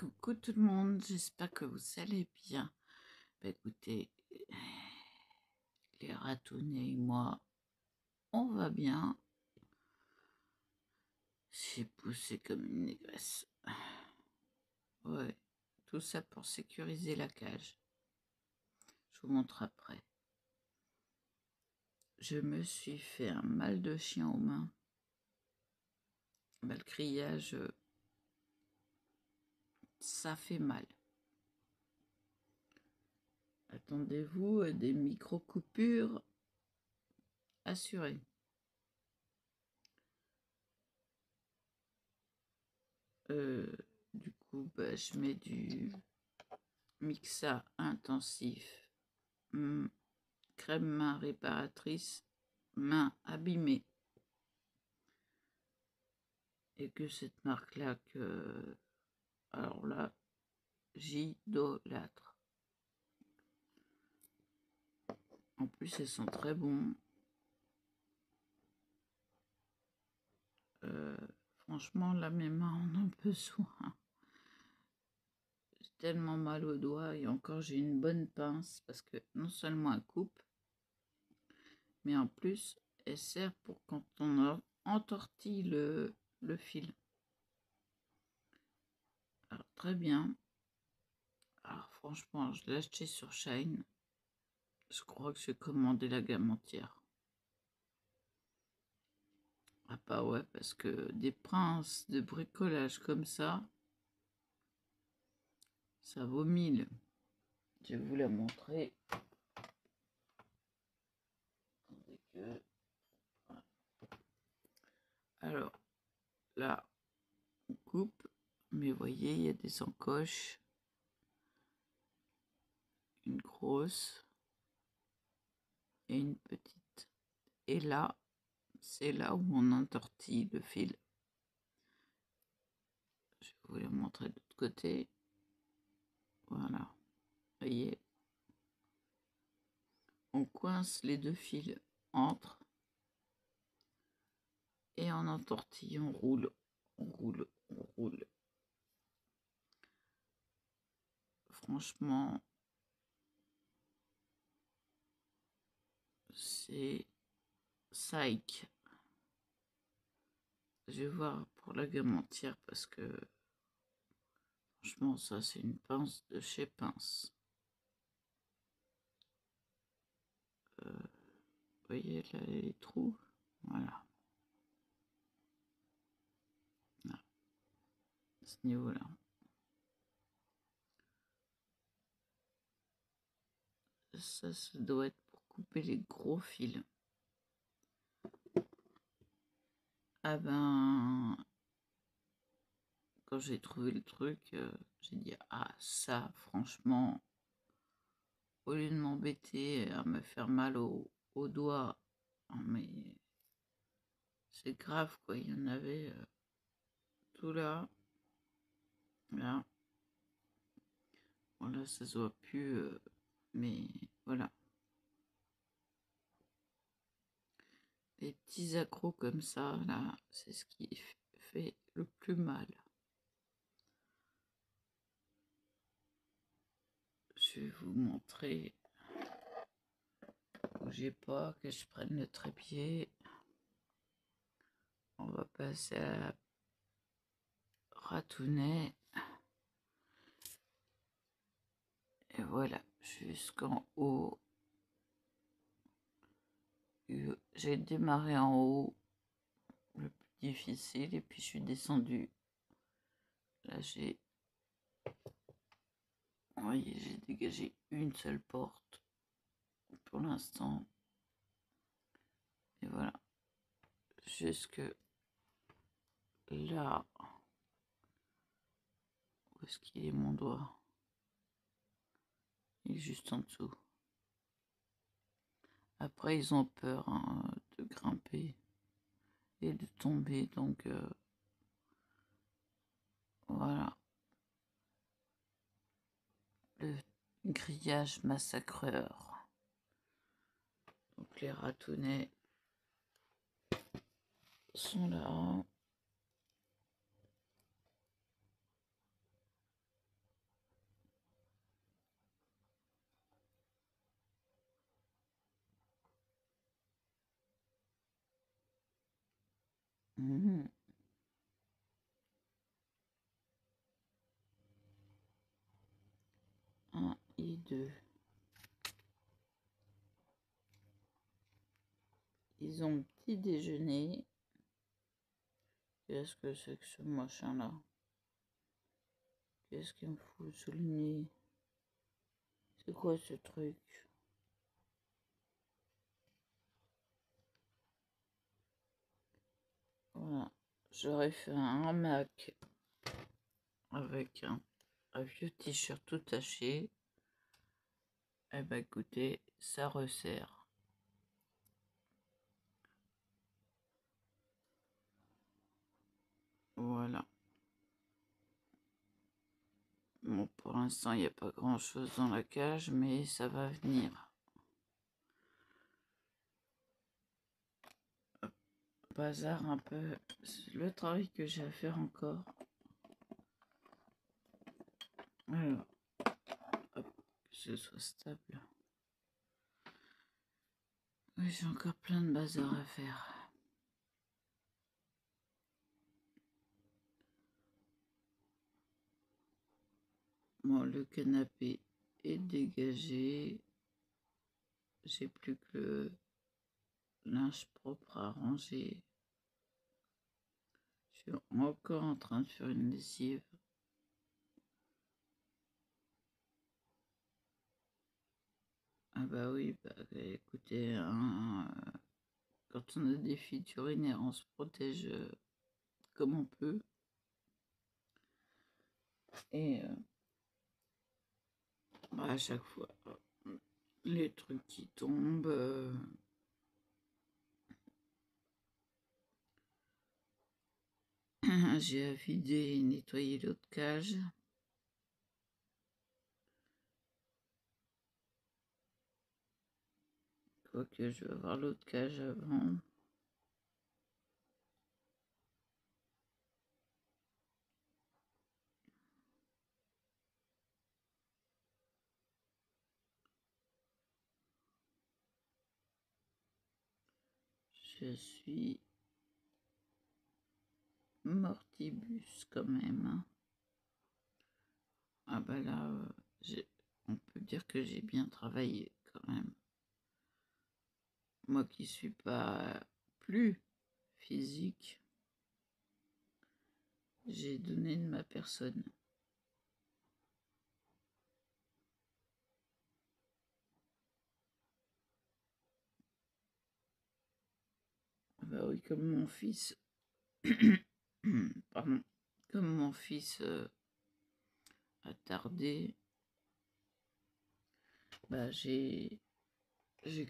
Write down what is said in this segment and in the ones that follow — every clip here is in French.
Coucou tout le monde, j'espère que vous allez bien. Écoutez, les ratounets et moi, on va bien. J'ai poussé comme une négresse. Ouais, tout ça pour sécuriser la cage. Je vous montre après. Je me suis fait un mal de chien aux mains. Le criage, ça fait mal. Attendez-vous à des micro-coupures assurées. Du coup, je mets du Mixa intensif, crème main réparatrice, main abîmée. Et que cette marque-là, alors là, j'idolâtre. En plus, elles sont très bons. Franchement, là, mes mains en ont besoin. J'ai tellement mal aux doigts et encore j'ai une bonne pince parce que non seulement elle coupe, mais en plus, elle sert pour quand on entortille le fil. Alors, très bien. Alors, franchement, je l'ai acheté sur Shine. Je crois que j'ai commandé la gamme entière. Ah bah ouais, parce que des pinces de bricolage comme ça vaut 1000. Je vais vous la montrer. Alors, là, on coupe. Mais vous voyez, il y a des encoches. Une grosse et une petite. Et là, c'est là où on entortille le fil. Je vais vous la montrer de l'autre côté. Voilà. Vous voyez, on coince les deux fils entre et on entortille, on roule, on roule, on roule. Franchement, c'est psych. Je vais voir pour la gamme entière parce que franchement, ça c'est une pince de chez Pince. Vous voyez là les trous, voilà. Là, à ce niveau-là. Ça doit être pour couper les gros fils. Ah ben, quand j'ai trouvé le truc, j'ai dit ah ça, franchement, au lieu de m'embêter à me faire mal au doigt, mais c'est grave quoi, il y en avait tout là, là. Voilà, ça se voit plus, mais voilà. Les petits accros comme ça, là, c'est ce qui fait le plus mal. Je vais vous montrer. Bougez pas, que je prenne le trépied. On va passer à la ratounet. Et voilà, jusqu'en haut. J'ai démarré en haut, le plus difficile, et puis je suis descendue. Là, j'ai dégagé une seule porte pour l'instant. Et voilà, jusque là. Où est-ce qu'il est mon doigt? Il est juste en dessous. Après, ils ont peur hein, de grimper et de tomber, donc voilà. Le grillage massacreur. Donc les ratounets sont là. Mhm. 1 et 2. Ils ont petit déjeuner. Qu'est-ce que c'est que ce machin-là? Qu'est-ce qu'il me fout sous le nez? C'est quoi ce truc? Voilà. J'aurais fait un hamac avec un vieux t-shirt tout taché. Eh ben écoutez, ça resserre. Voilà. Bon, pour l'instant, il n'y a pas grand-chose dans la cage, mais ça va venir. Bazar un peu. C'est le travail que j'ai à faire encore. Alors, hop, que ce soit stable. Oui, j'ai encore plein de bazar à faire. Bon, le canapé est dégagé. J'ai plus que le linge propre à ranger. Je suis encore en train de faire une lessive. Ah bah oui, bah écoutez, hein, quand on a des fuites urinaires, on se protège comme on peut. Et bah, à chaque fois, les trucs qui tombent. J'ai à vider et nettoyer l'autre cage. Quoique je vais voir l'autre cage avant. Je suis mortibus quand même, hein. Ah bah là, on peut dire que j'ai bien travaillé quand même. Moi qui suis pas plus physique, j'ai donné de ma personne. Ah bah oui, comme mon fils, pardon, comme mon fils a tardé, bah j'ai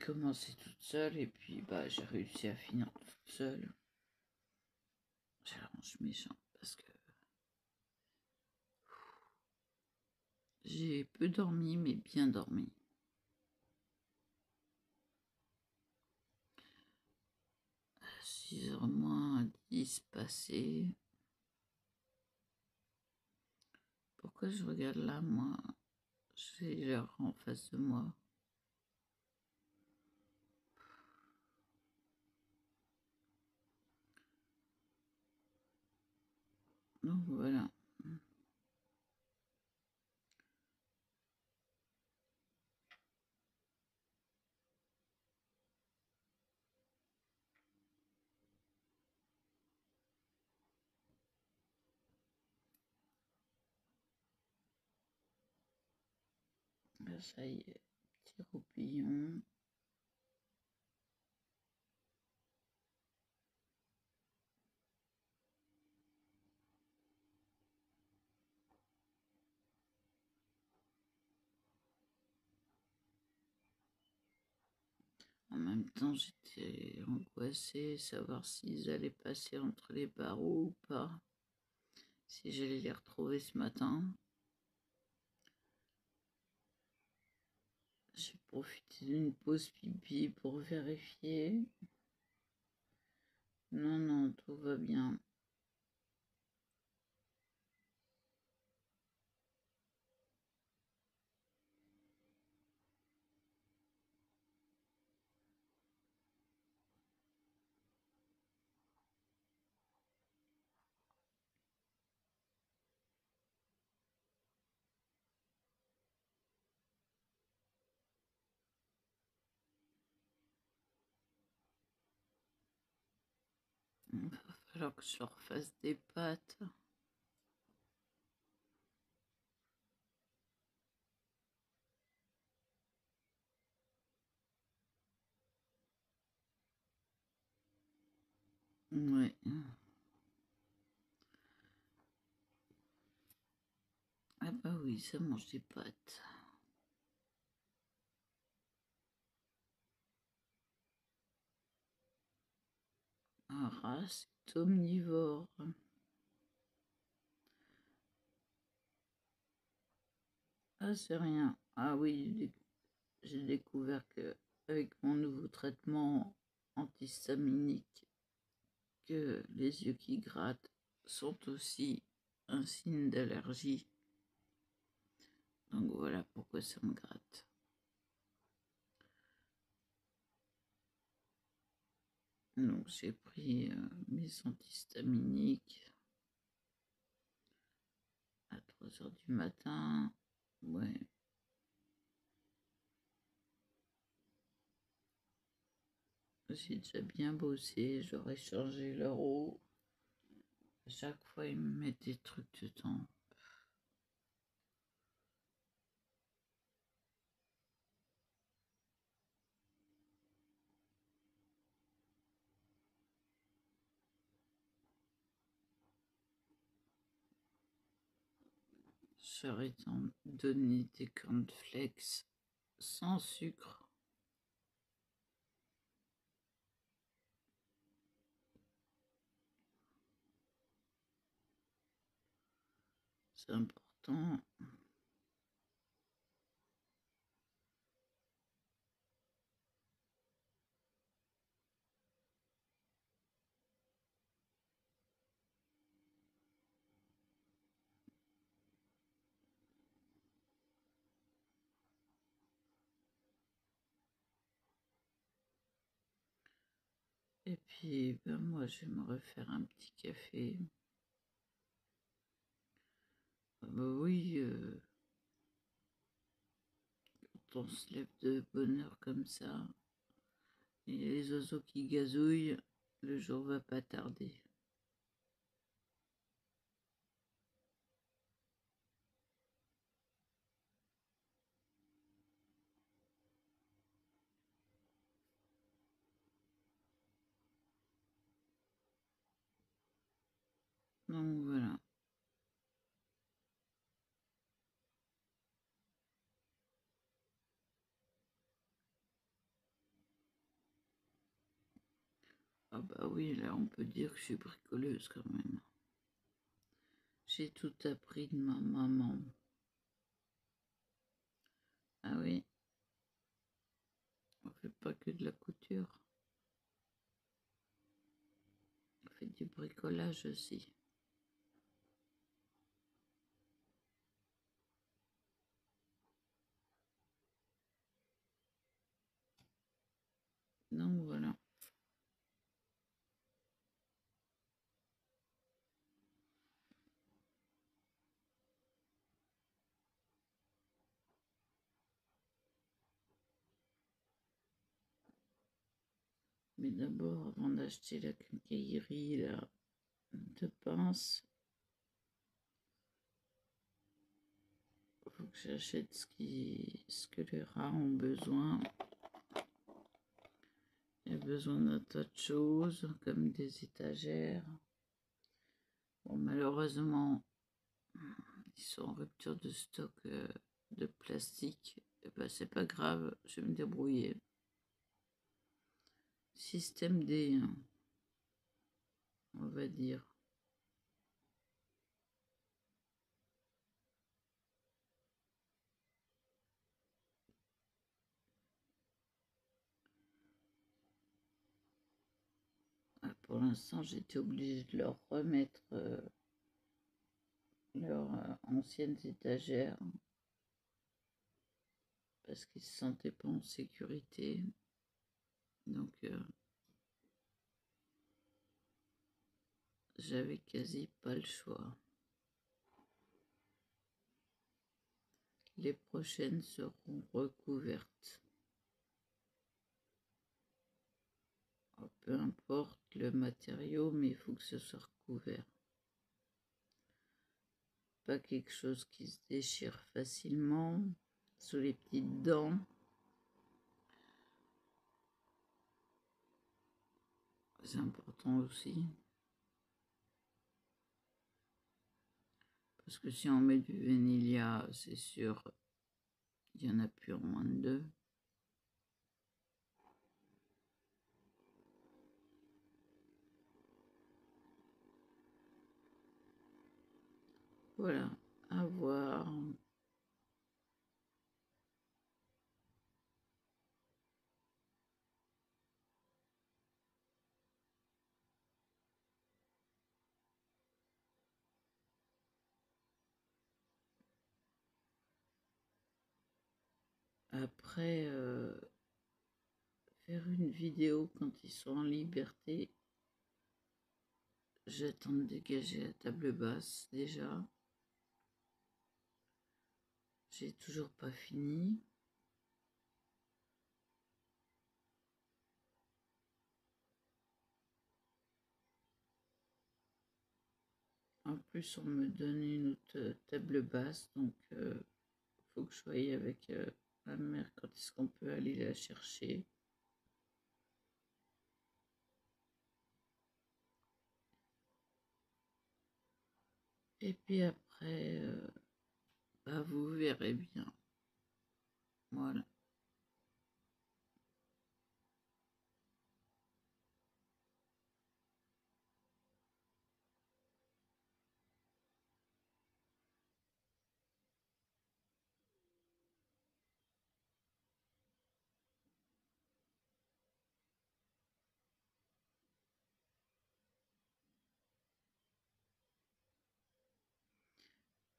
commencé toute seule et puis bah j'ai réussi à finir toute seule. J'arrange méchant parce que j'ai peu dormi mais bien dormi. 6h moins 10 passées. Pourquoi je regarde là, moi? J'ai l'heure en face de moi. Donc voilà. Là, ça y est, petit roupillon. En même temps, j'étais angoissée, savoir s'ils allaient passer entre les barreaux ou pas. Si j'allais les retrouver ce matin. J'ai profité d'une pause pipi pour vérifier. Non, non, tout va bien. falloir que je leur fasse des pâtes. Ouais. Ah bah oui, ça mange des pâtes. Un rat, c'est omnivore. Ah, c'est rien. Ah oui, j'ai découvert que avec mon nouveau traitement antihistaminique, que les yeux qui grattent sont aussi un signe d'allergie. Donc voilà pourquoi ça me gratte. Donc j'ai pris mes antihistaminiques à 3 h du matin. Ouais. J'ai déjà bien bossé, j'aurais changé leur eau. À chaque fois, ils me mettent des trucs dedans. J'aurais donné des cornflakes sans sucre. C'est important. Et puis, ben moi, j'aimerais faire un petit café. Ah bah oui, quand on se lève de bonne heure comme ça, et les oiseaux qui gazouillent, le jour va pas tarder. Donc voilà. Ah bah oui, là on peut dire que je suis bricoleuse quand même. J'ai tout appris de ma maman. Ah oui, on fait pas que de la couture. On fait du bricolage aussi. Donc voilà. Mais d'abord, avant d'acheter la quincaillerie là, de pince, faut que j'achète ce que les rats ont besoin. Il y a besoin d'un tas de choses, comme des étagères. Bon, malheureusement, ils sont en rupture de stock de plastique. Et ben, c'est pas grave, je vais me débrouiller. Système D, hein, on va dire. Pour l'instant, j'étais obligée de leur remettre leurs anciennes étagères parce qu'ils se sentaient pas en sécurité. Donc, j'avais quasi pas le choix. Les prochaines seront recouvertes. peu importe le matériau, mais il faut que ce soit recouvert. Pas quelque chose qui se déchire facilement sous les petites dents. C'est important aussi. Parce que si on met du vanilla, c'est sûr, il n'y en a plus en moins de 2. Voilà, à voir. Après, faire une vidéo quand ils sont en liberté, j'attends de dégager la table basse déjà. J'ai toujours pas fini. En plus, on me donne une autre table basse, donc faut que je voie avec ma mère quand est-ce qu'on peut aller la chercher. Et puis après, bah, vous verrez bien. Voilà.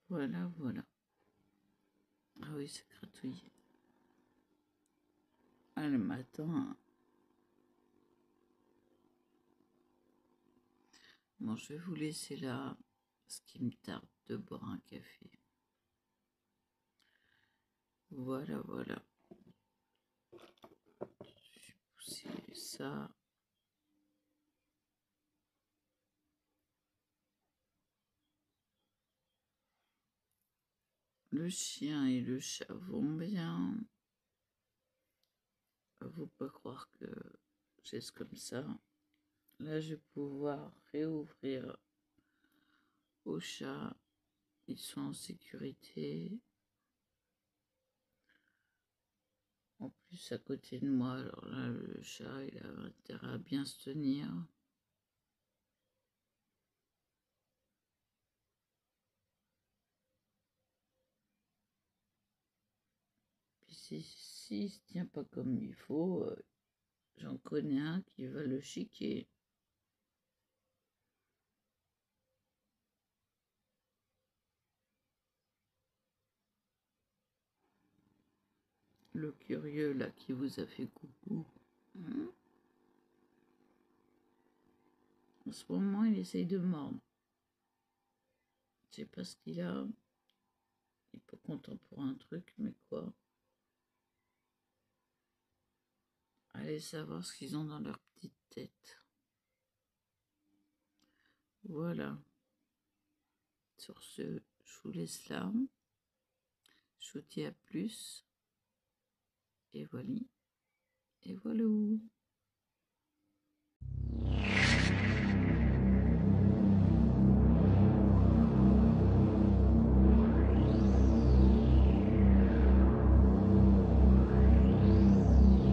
Voilà, voilà. Ah oui, c'est gratouillé. Ah, le matin. Bon, je vais vous laisser là, parce qu'il me tarde de boire un café. Voilà, voilà. Je vais pousser ça. Le chien et le chat vont bien. Faut pas croire que j'ai comme ça. Là, je vais pouvoir réouvrir au chat. Ils sont en sécurité. En plus, à côté de moi, alors là, le chat, il a intérêt à bien se tenir. Puis s'il se tient pas comme il faut, j'en connais un qui va le chiquer. Le curieux, là, qui vous a fait coucou. En ce moment, il essaye de mordre. Je sais pas ce qu'il a. Il est pas content pour un truc, mais quoi? Allez savoir ce qu'ils ont dans leur petite tête. Voilà. Sur ce, je vous laisse là. Je vous dis à plus. Et voilà. Et voilà.